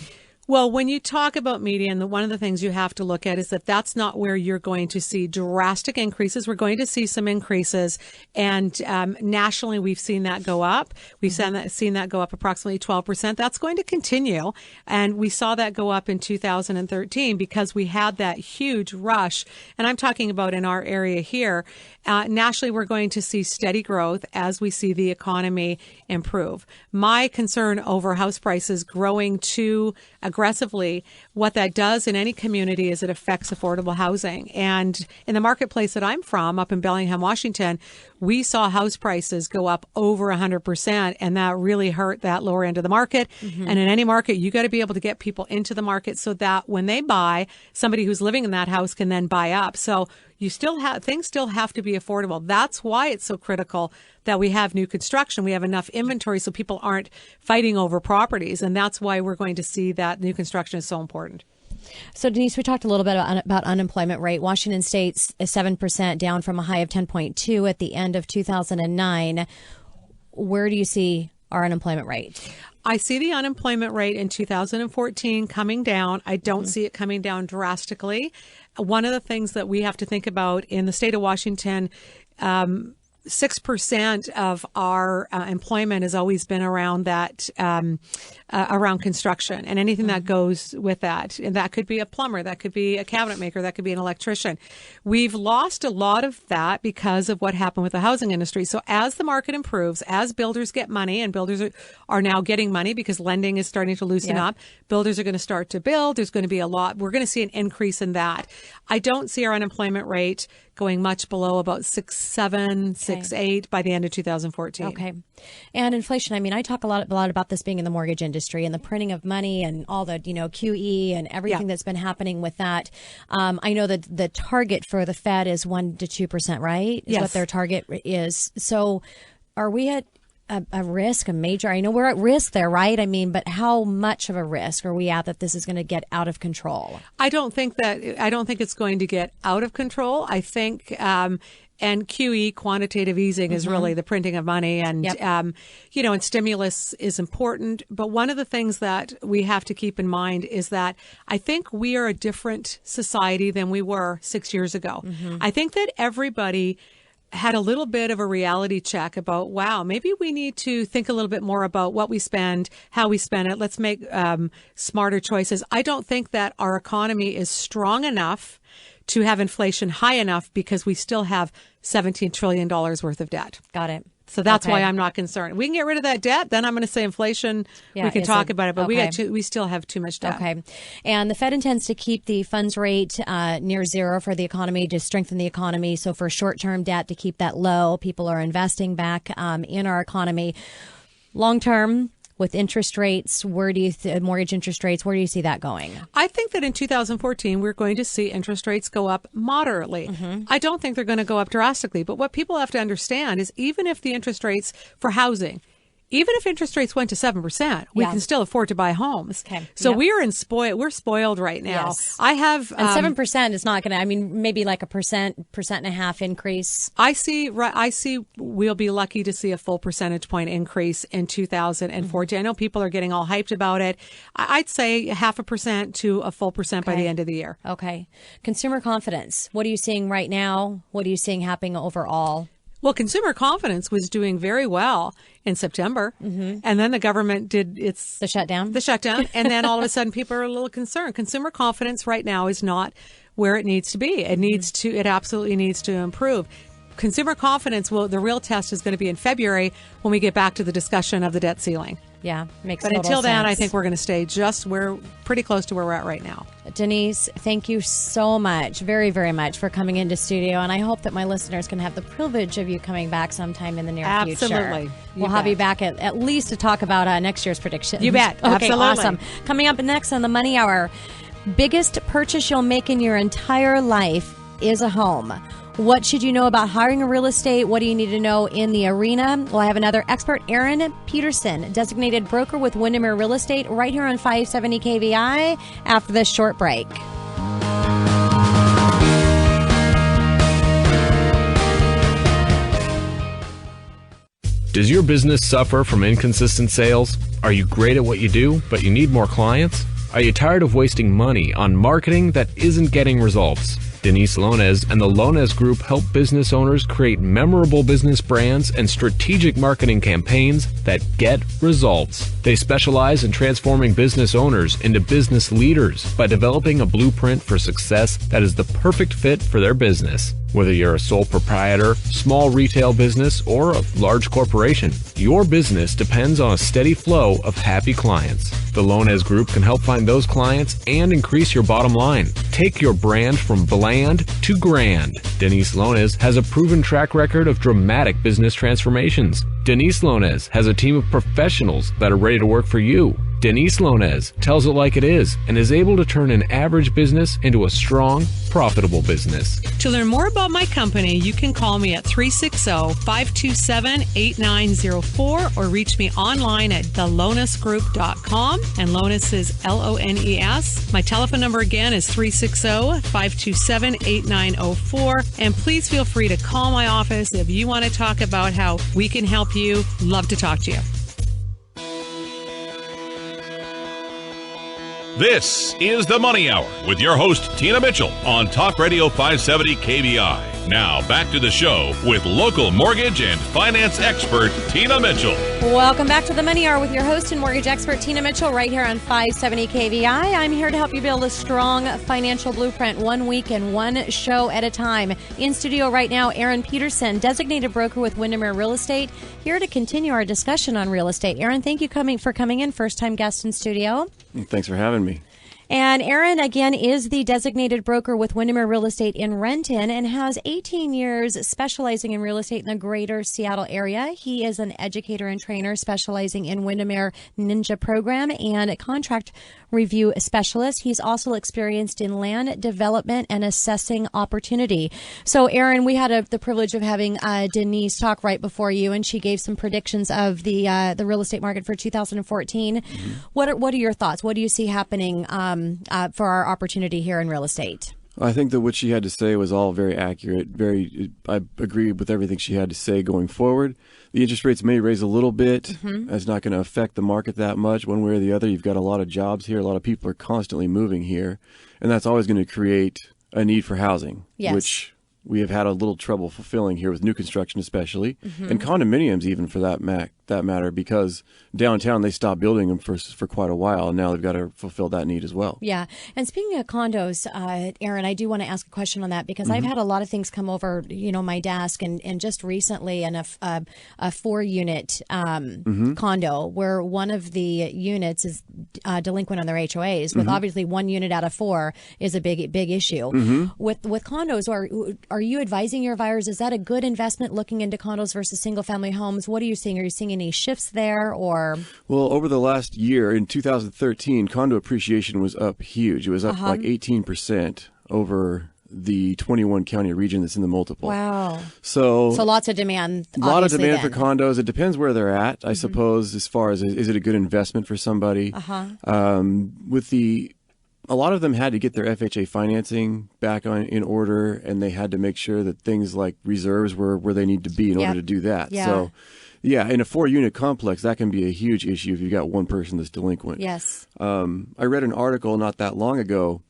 Well, when you talk about median, one of the things you have to look at is that that's not where you're going to see drastic increases. We're going to see some increases, and nationally we've seen that go up. We've seen that go up approximately 12%. That's going to continue, and we saw that go up in 2013 because we had that huge rush, and I'm talking about in our area here. Nationally, we're going to see steady growth as we see the economy improve. My concern over house prices growing too aggressively, what that does in any community is it affects affordable housing. And in the marketplace that I'm from, up in Bellingham, Washington, we saw house prices go up over 100%, and that really hurt that lower end of the market. And in any market, you got to be able to get people into the market so that when they buy, somebody who's living in that house can then buy up. So things still have to be affordable. That's why it's so critical that we have new construction. We have enough inventory so people aren't fighting over properties. And that's why we're going to see that new construction is so important. So, Denise, we talked a little bit about unemployment rate. Washington State's 7%, down from a high of 10.2 at the end of 2009. Where do you see our unemployment rate? I see the unemployment rate in 2014 coming down. I don't see it coming down drastically. One of the things that we have to think about in the state of Washington, 6% of our employment has always been around that, around construction and anything that goes with that. And that could be a plumber, that could be a cabinet maker, that could be an electrician. We've lost a lot of that because of what happened with the housing industry. So as the market improves, as builders get money, and builders are now getting money because lending is starting to loosen up, builders are going to start to build. There's going to be we're going to see an increase in that. I don't see our unemployment rate going much below about 6.7, 6.8 by the end of 2014. Okay. And inflation, I mean, I talk a lot about this being in the mortgage industry and the printing of money and all the, QE and everything that's been happening with that. I know that the target for the Fed is 1% to 2%, right? Is what their target is. So are we at a risk, I know we're at risk there, right? I mean, but how much of a risk are we at that this is going to get out of control? I don't think it's going to get out of control. I think And QE, quantitative easing, is really the printing of money. And, and stimulus is important. But one of the things that we have to keep in mind is that I think we are a different society than we were 6 years ago. I think that everybody had a little bit of a reality check about, wow, maybe we need to think a little bit more about what we spend, how we spend it. Let's make smarter choices. I don't think that our economy is strong enough to have inflation high enough because we still have $17 trillion worth of debt. Got it. So that's why I'm not concerned. We can get rid of that debt. Then I'm going to say inflation. We can talk about it, but we still have too much debt. Okay. And the Fed intends to keep the funds rate near zero for the economy to strengthen the economy. So for short-term debt, to keep that low, people are investing back in our economy. Long-term, with interest rates, mortgage interest rates, where do you see that going? I think that in 2014, we're going to see interest rates go up moderately. I don't think they're going to go up drastically. But what people have to understand is even if the interest rates for housing, even if interest rates went to 7%, we can still afford to buy homes. Okay. So we're spoiled right now. Yes. I have and 7% is not going to. I mean, maybe like a percent and a half increase. I see. We'll be lucky to see a full percentage point increase in 2014. I know people are getting all hyped about it. I'd say 0.5% to a full percent by the end of the year. Okay. Consumer confidence. What are you seeing right now? What are you seeing happening overall? Well, consumer confidence was doing very well in September, and then the government did the shutdown, and then all of a sudden people are a little concerned. Consumer confidence right now is not where it needs to be. It absolutely needs to improve. Consumer confidence, the real test is going to be in February when we get back to the discussion of the debt ceiling. Yeah, makes But total until then, sense. I think we're going to stay pretty close to where we're at right now. Denise, thank you so much, very, very much for coming into studio. And I hope that my listeners can have the privilege of you coming back sometime in the near future. Absolutely. We'll have you back at least to talk about next year's predictions. You bet. Okay, Absolutely. Awesome. Coming up next on the Money Hour, biggest purchase you'll make in your entire life is a home. What should you know about hiring a real estate? What do you need to know in the arena? Well, I have another expert, Aaron Peterson, designated broker with Windermere Real Estate, right here on 570 KVI after this short break. Does your business suffer from inconsistent sales? Are you great at what you do, but you need more clients? Are you tired of wasting money on marketing that isn't getting results? Denise Lones and the Lones Group help business owners create memorable business brands and strategic marketing campaigns that get results. They specialize in transforming business owners into business leaders by developing a blueprint for success that is the perfect fit for their business. Whether you're a sole proprietor, small retail business, or a large corporation, your business depends on a steady flow of happy clients. The Lones Group can help find those clients and increase your bottom line. Take your brand from bland to grand. Denise Lones has a proven track record of dramatic business transformations. Denise Lones has a team of professionals that are ready to work for you. Denise Lones tells it like it is and is able to turn an average business into a strong, profitable business. To learn more about my company, you can call me at 360-527-8904 or reach me online at thelonesgroup.com, and Lones is Lones. My telephone number again is 360-527-8904, and please feel free to call my office if you want to talk about how we can help you. Love to talk to you. This is the Money Hour with your host, Tina Mitchell, on Talk Radio 570 KBI. Now, back to the show with local mortgage and finance expert, Tina Mitchell. Welcome back to the Money Hour with your host and mortgage expert, Tina Mitchell, right here on 570 KVI. I'm here to help you build a strong financial blueprint 1 week and one show at a time. In studio right now, Aaron Peterson, designated broker with Windermere Real Estate, here to continue our discussion on real estate. Aaron, thank you for coming in, first-time guest in studio. Thanks for having me. And Aaron, again, is the designated broker with Windermere Real Estate in Renton and has 18 years specializing in real estate in the greater Seattle area. He is an educator and trainer specializing in Windermere Ninja program and a contract review specialist. He's also experienced in land development and assessing opportunity. So, Aaron, we had the privilege of having Denise talk right before you, and she gave some predictions of the real estate market for 2014. Mm-hmm. What are your thoughts? What do you see happening for our opportunity here in real estate? I think that what she had to say was all very accurate. I agree with everything she had to say going forward. The interest rates may raise a little bit. It's not going to affect the market that much one way or the other. You've got a lot of jobs here. A lot of people are constantly moving here. And that's always going to create a need for housing, which we have had a little trouble fulfilling here with new construction especially, and condominiums even for that matter, because downtown they stopped building them for quite a while, and now they've got to fulfill that need as well. Yeah. And speaking of condos, Aaron, I do want to ask a question on that because I've had a lot of things come over, my desk, and just recently in a 4-unit condo where one of the units is delinquent on their HOAs, with obviously 1 unit out of 4 is a big issue. With condos, are you advising your buyers, is that a good investment looking into condos versus single family homes? What are you seeing? Are you seeing any shifts there, or? Well, over the last year, in 2013, condo appreciation was up huge. It was up like 18% over the 21 county region that's in the multiple. Wow. So lots of demand. A lot of demand for condos. It depends where they're at, I suppose, as far as is it a good investment for somebody? A lot of them had to get their FHA financing back in order, and they had to make sure that things like reserves were where they need to be in order to do that. Yeah. So, in a 4-unit complex, that can be a huge issue if you've got one person that's delinquent. Yes. I read an article not that long ago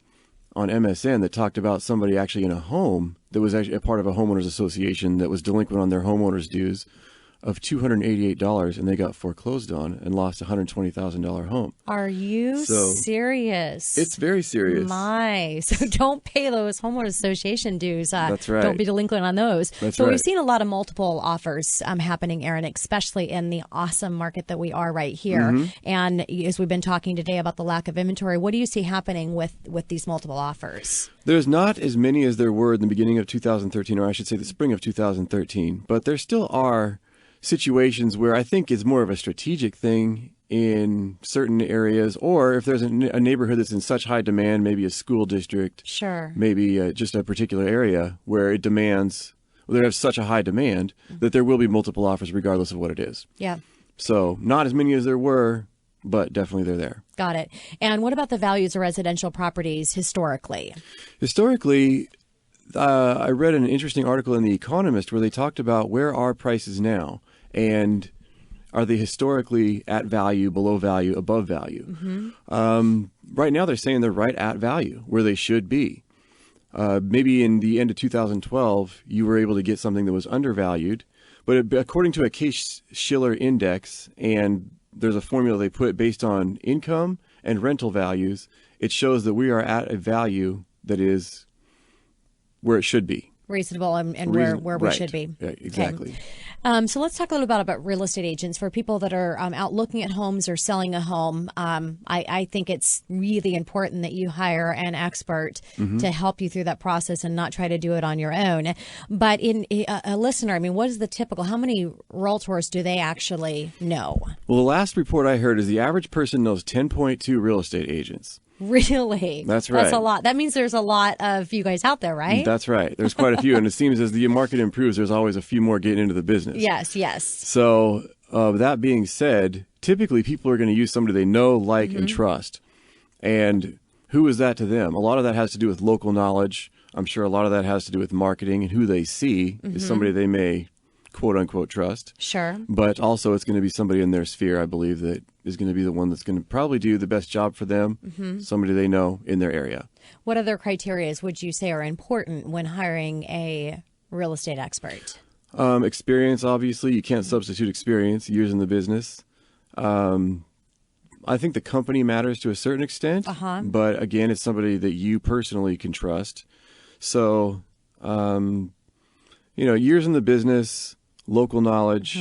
on MSN that talked about somebody actually in a home that was actually a part of a homeowners association that was delinquent on their homeowners dues of $288, and they got foreclosed on and lost a $120,000 home. Are you serious? It's very serious. So don't pay those homeowners association dues. That's right. Don't be delinquent on those. That's so right. We've seen a lot of multiple offers happening, Aaron, especially in the awesome market that we are right here. And as we've been talking today about the lack of inventory, what do you see happening with these multiple offers? There's not as many as there were in the beginning of 2013, or I should say the spring of 2013, but there still are situations where I think it's more of a strategic thing in certain areas, or if there's a neighborhood that's in such high demand, maybe a school district, maybe just a particular area where it demands, there has such a high demand that there will be multiple offers regardless of what it is. Yeah. So not as many as there were, but definitely they're there. Got it. And what about the values of residential properties historically? Historically, I read an interesting article in The Economist where they talked about where are prices now, and are they historically at value, below value, above value? Right now they're saying they're right at value, where they should be. Maybe in the end of 2012, you were able to get something that was undervalued, but according to a Case-Shiller index, and there's a formula they put based on income and rental values, it shows that we are at a value that is where it should be. Reasonable and where we should be. Yeah, exactly. Okay. So let's talk a little bit about real estate agents. For people that are out looking at homes or selling a home, I think it's really important that you hire an expert to help you through that process and not try to do it on your own. But in a listener, I mean, what is the typical, how many realtors do they actually know? Well, the last report I heard is the average person knows 10.2 real estate agents. Really? That's right. That's a lot. That means there's a lot of you guys out there, right? That's right. There's quite a few. And it seems as the market improves, there's always a few more getting into the business. Yes, yes. So that being said, typically people are going to use somebody they know, like, and trust. And who is that to them? A lot of that has to do with local knowledge. I'm sure a lot of that has to do with marketing, and who they see is somebody they may quote unquote trust. Sure. But also it's going to be somebody in their sphere, I believe, that is going to be the one that's going to probably do the best job for them, somebody they know in their area. What other criteria would you say are important when hiring a real estate expert? Experience, obviously. You can't substitute experience, years in the business. I think the company matters to a certain extent, but again, it's somebody that you personally can trust. So, years in the business, local knowledge.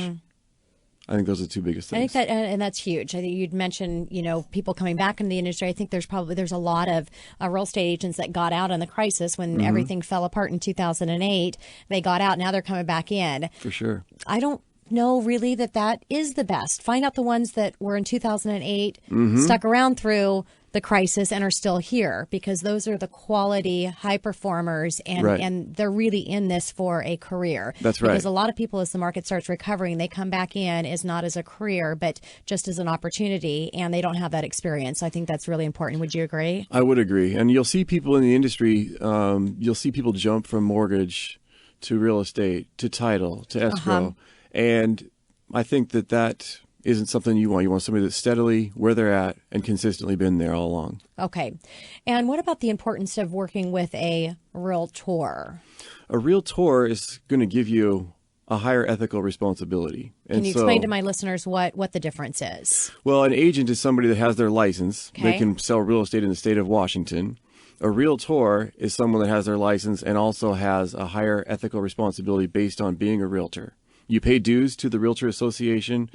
I think those are the two biggest things. I think that, and that's huge. I think you'd mentioned, people coming back into the industry. I think there's a lot of real estate agents that got out in the crisis when everything fell apart in 2008. They got out. Now they're coming back in. For sure. I don't know really that is the best. Find out the ones that were in 2008, stuck around through the crisis and are still here, because those are the quality high performers, and they're really in this for a career. That's right. Because a lot of people, as the market starts recovering, they come back in as not as a career, but just as an opportunity, and they don't have that experience. I think that's really important. Would you agree? I would agree. And you'll see people in the industry, you'll see people jump from mortgage to real estate to title to escrow. And I think that isn't something you want. You want somebody that's steadily where they're at and consistently been there all along. Okay. And what about the importance of working with a realtor? A realtor is going to give you a higher ethical responsibility. Can you explain to my listeners what the difference is? Well, an agent is somebody that has their license. Okay. They can sell real estate in the state of Washington. A realtor is someone that has their license and also has a higher ethical responsibility based on being a realtor. You pay dues to the Realtor Association.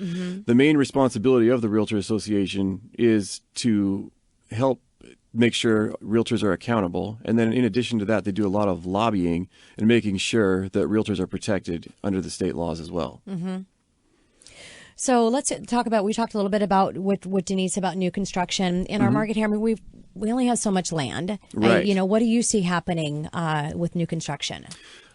The main responsibility of the Realtor Association is to help make sure realtors are accountable. And then in addition to that, they do a lot of lobbying and making sure that realtors are protected under the state laws as well. So let's talk about, we talked a little bit about with Denise about new construction. In our market here, I mean, we only have so much land. Right. What do you see happening with new construction?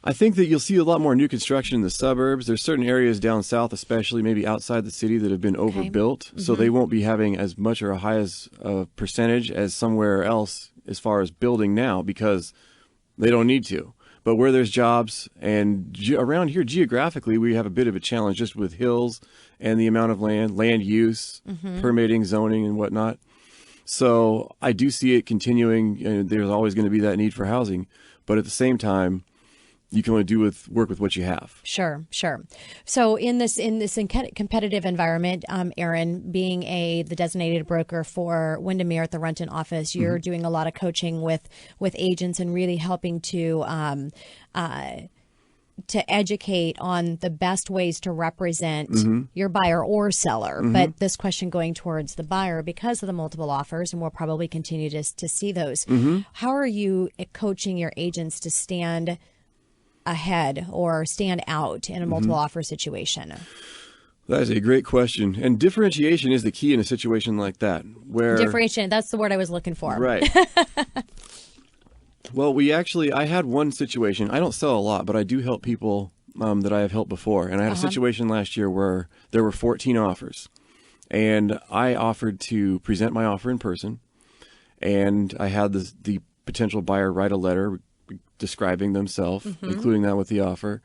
I think that you'll see a lot more new construction in the suburbs. There's certain areas down south, especially maybe outside the city, that have been overbuilt. So they won't be having as much or a high as percentage as somewhere else as far as building now, because they don't need to. But where there's jobs, and around here geographically, we have a bit of a challenge just with hills and the amount of land use, permitting, zoning, and whatnot. So I do see it continuing. And there's always going to be that need for housing. But at the same time, you can only work with what you have. Sure. So in this competitive environment, Aaron, being the designated broker for Windermere at the Renton office, you're doing a lot of coaching with agents and really helping to educate on the best ways to represent your buyer or seller. But this question going towards the buyer because of the multiple offers, and we'll probably continue to see those. How are you coaching your agents to stand ahead or stand out in a multiple offer situation? That is a great question. And differentiation is the key in a situation like that. Differentiation, that's the word I was looking for. Right. Well, I had one situation. I don't sell a lot, but I do help people that I have helped before. And I had a situation last year where there were 14 offers. And I offered to present my offer in person. And I had the potential buyer write a letter describing themselves, including that with the offer.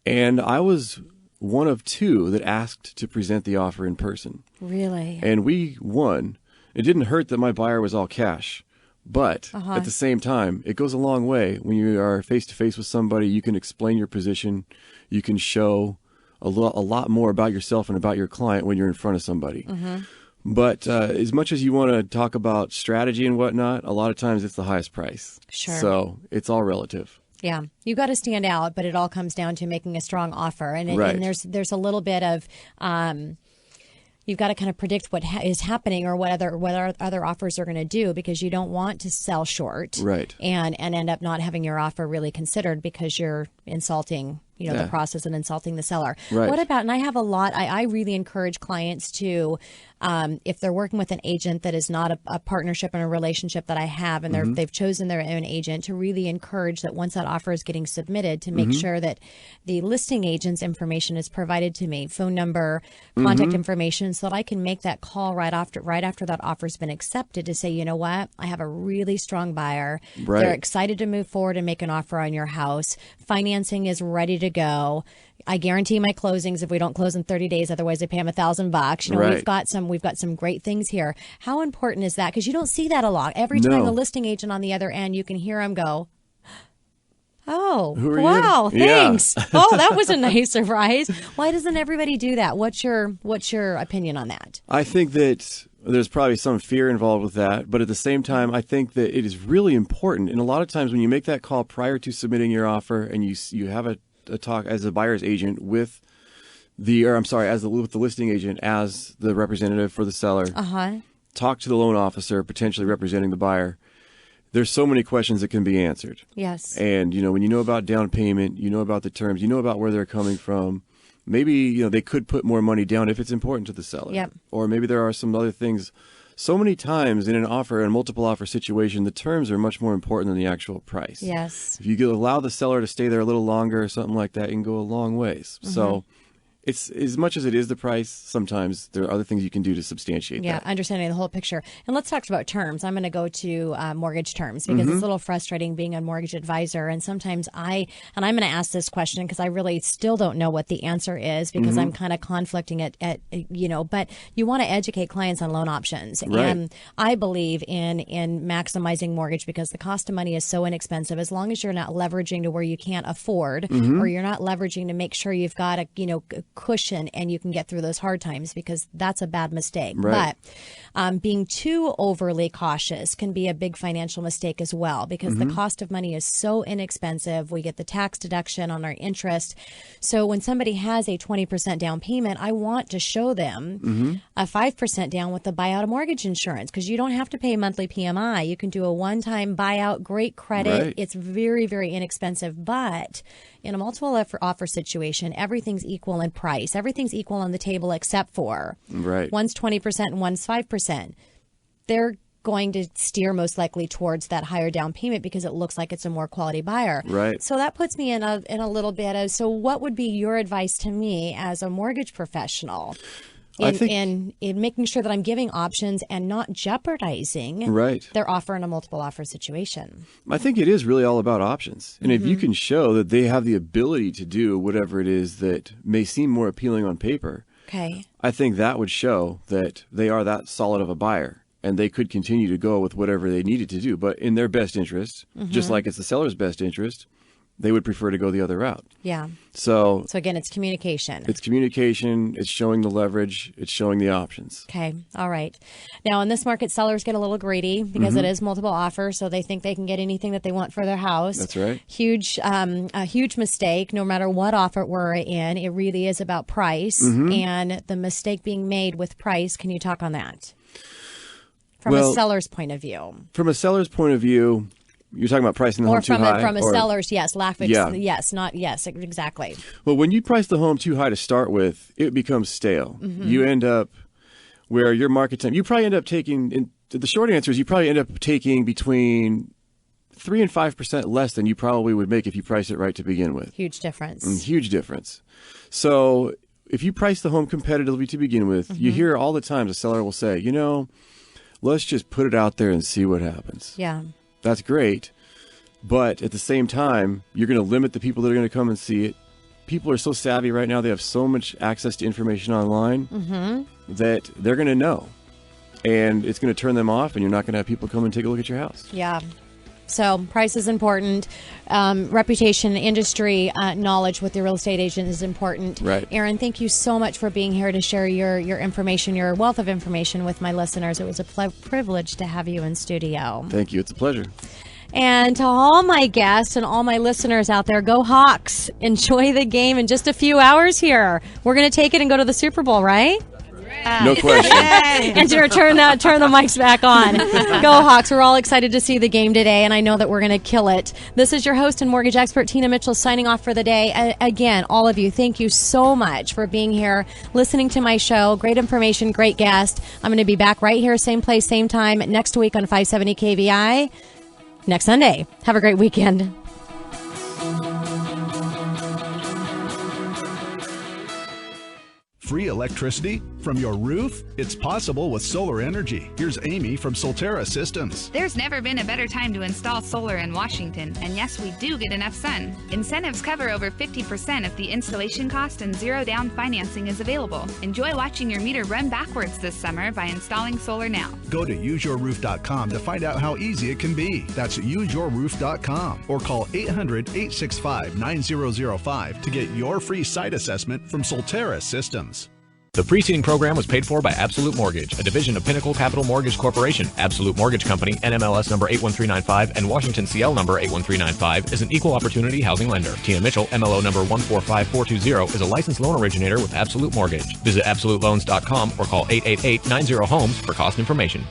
And I was one of two that asked to present the offer in person. Really? And we won. It didn't hurt that my buyer was all cash. But at the same time, it goes a long way. When you are face-to-face with somebody, you can explain your position. You can show a lot more about yourself and about your client when you're in front of somebody. But as much as you want to talk about strategy and whatnot, a lot of times it's the highest price. Sure. So it's all relative. Yeah, you got to stand out, but it all comes down to making a strong offer. And there's a little bit of you've got to kind of predict what is happening or what other offers are going to do, because you don't want to sell short, right? And end up not having your offer really considered because you're insulting the process and insulting the seller. Right. What about, and I have a lot, I really encourage clients to, if they're working with an agent that is not a partnership and a relationship that I have, and they've chosen their own agent, to really encourage that once that offer is getting submitted, to make sure that the listing agent's information is provided to me, phone number, contact information, so that I can make that call right after that offer's been accepted, to say, you know what, I have a really strong buyer. Right. They're excited to move forward and make an offer on your house. Financing is ready to go. I guarantee my closings if we don't close in 30 days. Otherwise, I pay them $1,000. Right. We've got some great things here. How important is that? Because you don't see that a lot. Every time the listing agent on the other end, you can hear them go, "Oh, wow, thanks. Yeah. Oh, that was a nice surprise." Why doesn't everybody do that? What's your opinion on that? I think that there's probably some fear involved with that, but at the same time, I think that it is really important. And a lot of times when you make that call prior to submitting your offer, and you have a talk as a buyer's agent with with the listing agent as the representative for the seller, talk to the loan officer potentially representing the buyer. There's so many questions that can be answered. Yes. And when you know about down payment, you know about the terms, you know about where they're coming from, maybe they could put more money down if it's important to the seller. Yep. Or maybe there are some other things. So many times in a multiple offer situation, the terms are much more important than the actual price. Yes. If you allow the seller to stay there a little longer or something like that, it can go a long ways. So it's as much as it is the price, sometimes there are other things you can do to substantiate that. Yeah, understanding the whole picture. And let's talk about terms. I'm going to go to mortgage terms because it's a little frustrating being a mortgage advisor. And sometimes I'm going to ask this question because I really still don't know what the answer is because I'm kind of conflicting at but you want to educate clients on loan options. Right. And I believe in maximizing mortgage because the cost of money is so inexpensive. As long as you're not leveraging to where you can't afford or you're not leveraging to make sure you've got a cushion and you can get through those hard times because that's a bad mistake. Right. But being too overly cautious can be a big financial mistake as well because the cost of money is so inexpensive. We get the tax deduction on our interest. So when somebody has a 20% down payment, I want to show them a 5% down with the buyout of mortgage insurance because you don't have to pay monthly PMI. You can do a one-time buyout, great credit. Right. It's very, very inexpensive, but in a multiple offer situation, everything's equal in price. Everything's equal on the table except for one's 20% and one's 5%. They're going to steer most likely towards that higher down payment because it looks like it's a more quality buyer. Right. So that puts me in a little bit of, so what would be your advice to me as a mortgage professional in making sure that I'm giving options and not jeopardizing their offer in a multiple offer situation? I think it is really all about options. And if you can show that they have the ability to do whatever it is that may seem more appealing on paper, I think that would show that they are that solid of a buyer and they could continue to go with whatever they needed to do. But in their best interest, just like it's the seller's best interest, they would prefer to go the other route. Yeah. So again, it's communication. It's communication. It's showing the leverage. It's showing the options. Okay. All right. Now, in this market, sellers get a little greedy because it is multiple offers, so they think they can get anything that they want for their house. That's right. A huge mistake. No matter what offer we're in, it really is about price. And the mistake being made with price, can you talk on that? From a seller's point of view. From a seller's point of view, you're talking about pricing the home too high? Or from a seller's, yes. Exactly. Well, when you price the home too high to start with, it becomes stale. You end up where your market time, you probably end up taking, the short answer is you probably end up taking between 3 and 5% less than you probably would make if you price it right to begin with. Huge difference. Huge difference. So if you price the home competitively to begin with, you hear all the time the seller will say, let's just put it out there and see what happens. Yeah. That's great. But at the same time, you're going to limit the people that are going to come and see it. People are so savvy right now. They have so much access to information online that they're going to know. And it's going to turn them off, and you're not going to have people come and take a look at your house. Yeah. So price is important. Reputation, industry knowledge with your real estate agent is important. Right. Aaron, thank you so much for being here to share your information, your wealth of information with my listeners. It was a privilege to have you in studio. Thank you. It's a pleasure. And to all my guests and all my listeners out there, go Hawks. Enjoy the game in just a few hours here. We're going to take it and go to the Super Bowl, right? No question. And turn the mics back on. Go Hawks. We're all excited to see the game today, and I know that we're going to kill it. This is your host and mortgage expert, Tina Mitchell, signing off for the day. Again, all of you, thank you so much for being here, listening to my show. Great information, great guest. I'm going to be back right here, same place, same time, next week on 570 KVI, next Sunday. Have a great weekend. Free electricity from your roof? It's possible with solar energy. Here's Aimee from Sol Terra Systems. There's never been a better time to install solar in Washington, and yes, we do get enough sun. Incentives cover over 50% of the installation cost, and zero down financing is available. Enjoy watching your meter run backwards this summer by installing solar now. Go to useyourroof.com to find out how easy it can be. That's useyourroof.com, or call 800-865-9005 to get your free site assessment from Sol Terra Systems. The preceding program was paid for by Absolute Mortgage, a division of Pinnacle Capital Mortgage Corporation. Absolute Mortgage Company, NMLS number 81395 and Washington CL number 81395 is an equal opportunity housing lender. Tina Mitchell, MLO number 145420, is a licensed loan originator with Absolute Mortgage. Visit absoluteloans.com or call 888-90-HOMES for cost information.